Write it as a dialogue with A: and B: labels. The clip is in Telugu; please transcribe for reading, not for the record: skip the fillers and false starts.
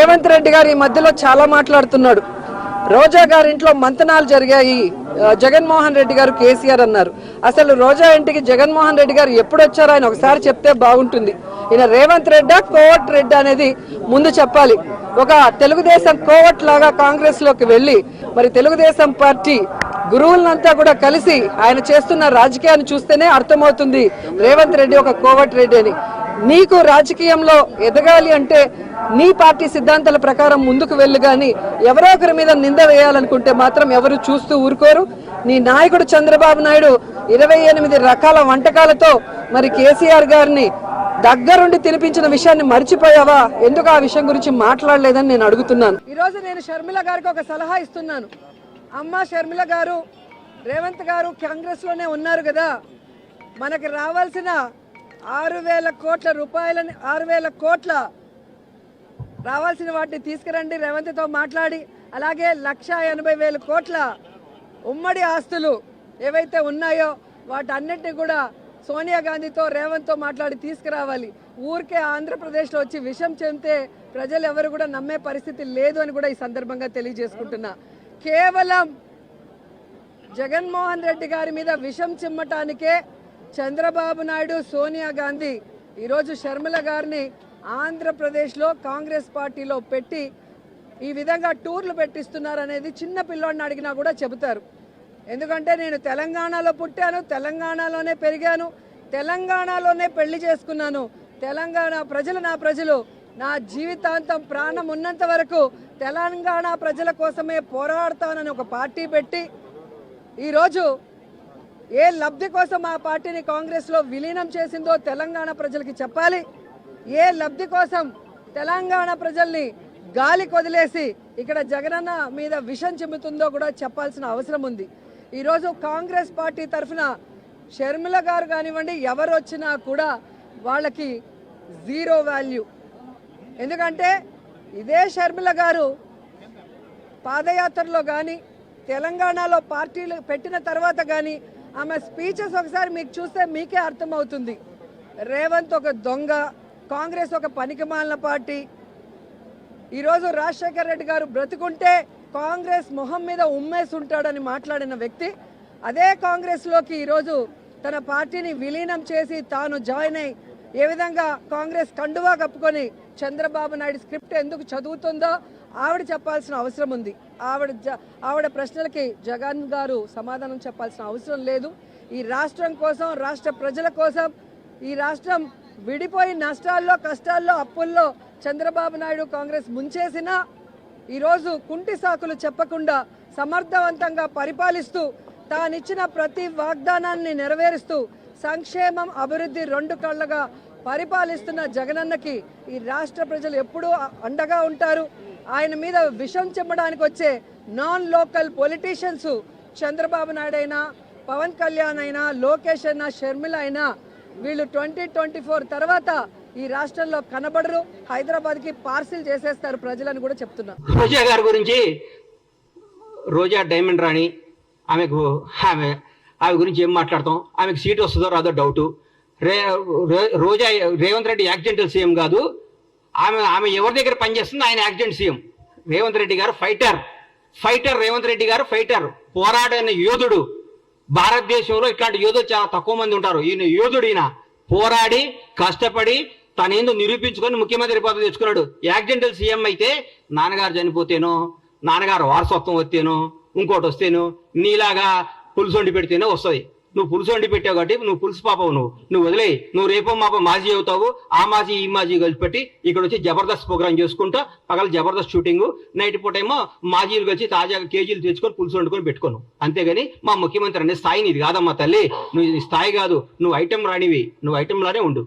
A: రేవంత్ రెడ్డి గారు ఈ మధ్యలో చాలా మాట్లాడుతున్నాడు. రోజా గారి ఇంట్లో మంతనాలు జరిగాయి, జగన్మోహన్ రెడ్డి గారు కేసీఆర్ అన్నారు. అసలు రోజా ఇంటికి జగన్మోహన్ రెడ్డి గారు ఎప్పుడు వచ్చారో ఆయన ఒకసారి చెప్తే బాగుంటుంది. ఈయన రేవంత్ రెడ్డా కోవట్ రెడ్డి అనేది ముందు చెప్పాలి. ఒక తెలుగుదేశం కోవట్ లాగా కాంగ్రెస్ లోకి వెళ్ళి మరి తెలుగుదేశం పార్టీ గురువులంతా కూడా కలిసి ఆయన చేస్తున్న రాజకీయాన్ని చూస్తేనే అర్థమవుతుంది రేవంత్ రెడ్డి ఒక కోవట్ రెడ్డి అని. నీకు రాజకీయంలో ఎదగాలి అంటే నీ పార్టీ సిద్ధాంతాల ప్రకారం ముందుకు వెళ్ళు, గాని ఎవరో ఒకరి మీద నింద వేయాలనుకుంటే మాత్రం ఎవరు చూస్తూ ఊరుకోరు. నీ నాయకుడు చంద్రబాబు నాయుడు 28 రకాల వంటకాలతో మరి కేసీఆర్ గారిని దగ్గరుండి తినిపించిన విషయాన్ని మర్చిపోయావా? ఎందుకు ఆ విషయం గురించి మాట్లాడలేదని నేను అడుగుతున్నాను. ఈరోజు నేను షర్మిల గారికి ఒక సలహా ఇస్తున్నాను. అమ్మ షర్మిల గారు, రేవంత్ గారు కాంగ్రెస్ లోనే ఉన్నారు కదా, మనకి రావాల్సిన 6,000 కోట్ల రూపాయలని 6,000 కోట్ల రావాల్సిన వాటిని తీసుకురండి రేవంత్తో మాట్లాడి. అలాగే 1,80,000 కోట్ల ఉమ్మడి ఆస్తులు ఏవైతే ఉన్నాయో వాటన్నిటిని కూడా సోనియా గాంధీతో రేవంత్తో మాట్లాడి తీసుకురావాలి. ఊరికే ఆంధ్రప్రదేశ్లో వచ్చి విషం చెందితే ప్రజలు ఎవరు కూడా నమ్మే పరిస్థితి లేదు అని కూడా ఈ సందర్భంగా తెలియజేసుకుంటున్నా. కేవలం జగన్మోహన్ రెడ్డి గారి మీద విషం చిమ్మటానికే చంద్రబాబు నాయుడు, సోనియా గాంధీ ఈరోజు షర్మిల గారిని ఆంధ్రప్రదేశ్లో కాంగ్రెస్ పార్టీలో పెట్టి ఈ విధంగా టూర్లు పెట్టిస్తున్నారనేది చిన్న పిల్లోడిని అడిగినా కూడా చెబుతారు. ఎందుకంటే నేను తెలంగాణలో పుట్టాను, తెలంగాణలోనే పెరిగాను, తెలంగాణలోనే పెళ్లి చేసుకున్నాను. తెలంగాణ ప్రజలు నా ప్రజలు, నా జీవితాంతం ప్రాణం ఉన్నంత వరకు తెలంగాణ ప్రజల కోసమే పోరాడతానని ఒక పార్టీ పెట్టి ఈరోజు ఏ లబ్ధి కోసం ఆ పార్టీని కాంగ్రెస్లో విలీనం చేసిందో తెలంగాణ ప్రజలకి చెప్పాలి. ఏ లబ్ధి కోసం తెలంగాణ ప్రజల్ని గాలి కొదిలేసి ఇక్కడ జగనన్న మీద విషం చిమ్ముతుందో కూడా చెప్పాల్సిన అవసరం ఉంది. ఈరోజు కాంగ్రెస్ పార్టీ తరఫున షర్మిల గారు కానివ్వండి, ఎవరు వచ్చినా కూడా వాళ్ళకి జీరో వాల్యూ. ఎందుకంటే ఇదే షర్మిల గారు పాదయాత్రలో కానీ తెలంగాణలో పార్టీలు పెట్టిన తర్వాత కానీ ఆమె స్పీచెస్ ఒకసారి మీకు చూస్తే మీకే అర్థమవుతుంది. రేవంత్ ఒక దొంగ, కాంగ్రెస్ ఒక పనికిమాలిన పార్టీ. ఈరోజు రాజశేఖర్ రెడ్డి గారు బ్రతుకుంటే కాంగ్రెస్ మొహం మీద ఉమ్మేసి ఉంటాడని మాట్లాడిన వ్యక్తి అదే కాంగ్రెస్లోకి ఈరోజు తన పార్టీని విలీనం చేసి తాను జాయిన్ అయి ఏ విధంగా కాంగ్రెస్ కండువా కప్పుకొని చంద్రబాబు నాయుడు స్క్రిప్ట్ ఎందుకు చదువుతుందో ఆవిడ చెప్పాల్సిన అవసరం ఉంది. ఆవిడ ప్రశ్నలకి జగన్ గారు సమాధానం చెప్పాల్సిన అవసరం లేదు. ఈ రాష్ట్రం కోసం, రాష్ట్ర ప్రజల కోసం, ఈ రాష్ట్రం విడిపోయి నష్టాల్లో, కష్టాల్లో, అప్పుల్లో చంద్రబాబు నాయుడు కాంగ్రెస్ ముంచేసినా ఈరోజు కుంటి సాకులు చెప్పకుండా సమర్థవంతంగా పరిపాలిస్తూ తానిచ్చిన ప్రతి వాగ్దానాన్ని నెరవేరుస్తూ సంక్షేమం, అభివృద్ధి 2 కళ్ళగా పరిపాలిస్తున్న జగనన్నకి ఈ రాష్ట్ర ప్రజలు ఎప్పుడూ అండగా ఉంటారు. ఆయన మీద విషం చెమ్మడానికి వచ్చే non local politicians Chandrababu Naidu అయినా, పవన్ కళ్యాణ్ అయినా, లోకేష్ అయినా, షర్మిల అయినా వీళ్ళు 2024 తర్వాత ఈ రాష్ట్రంలో కనబడరు. హైదరాబాద్కి పార్సిల్ చేసేస్తారు ప్రజలను కూడా చెప్తున్నారు.
B: రోజా గారి గురించి, రోజా డైమండ్ రాణి, ఆమె గురించి ఏం మాట్లాడతాం? ఆమెకు సీట్ వస్తుందో రాదో డౌటు. రోజా రేవంత్ రెడ్డి యాక్సిడెంటల్ సీఎం కాదు, ఆమె ఎవరి దగ్గర పనిచేస్తుంది? ఆయన యాక్సిడెంట్ సీఎం. రేవంత్ రెడ్డి గారు ఫైటర్ రేవంత్ రెడ్డి గారు ఫైటర్, పోరాడిన యోధుడు. భారతదేశంలో ఇట్లాంటి యోధులు చాలా తక్కువ మంది ఉంటారు. ఈయన యోధుడు. ఈయన పోరాడి కష్టపడి తనేందో నిరూపించుకొని ముఖ్యమంత్రి పదవి తెచ్చుకున్నాడు. యాక్సిడెంటల్ సీఎం అయితే నాన్నగారు చనిపోతేనో, నాన్నగారు వారసత్వం వస్తేనో, ఇంకోటి వస్తేనో, నీలాగా పులుసు వండి పెడితేనే వస్తుంది. నువ్వు పులుసు వండి పెట్టావు కాబట్టి నువ్వు పులుసు పాపవు. నువ్వు వదిలేయి. నువ్వు రేపో మాపో మాజీ అవుతావు. ఆ మాజీ ఈ మాజీ కలిసి పెట్టి ఇక్కడ వచ్చి జబర్దస్త్ ప్రోగ్రామ్ చేసుకుంటా, పగల జబర్దస్త్ షూటింగ్, నైట్ పూట ఏమో మాజీలు కలిసి తాజాగా కేజీలు తెచ్చుకొని పులుసు వండుకొని పెట్టుకోను. అంతేగాని మా ముఖ్యమంత్రి అనే స్థాయి నీది కాదమ్మా తల్లి. నువ్వు స్థాయి కాదు, నువ్వు ఐటెం రానివి, నువ్వు ఐటెంలానే ఉండు.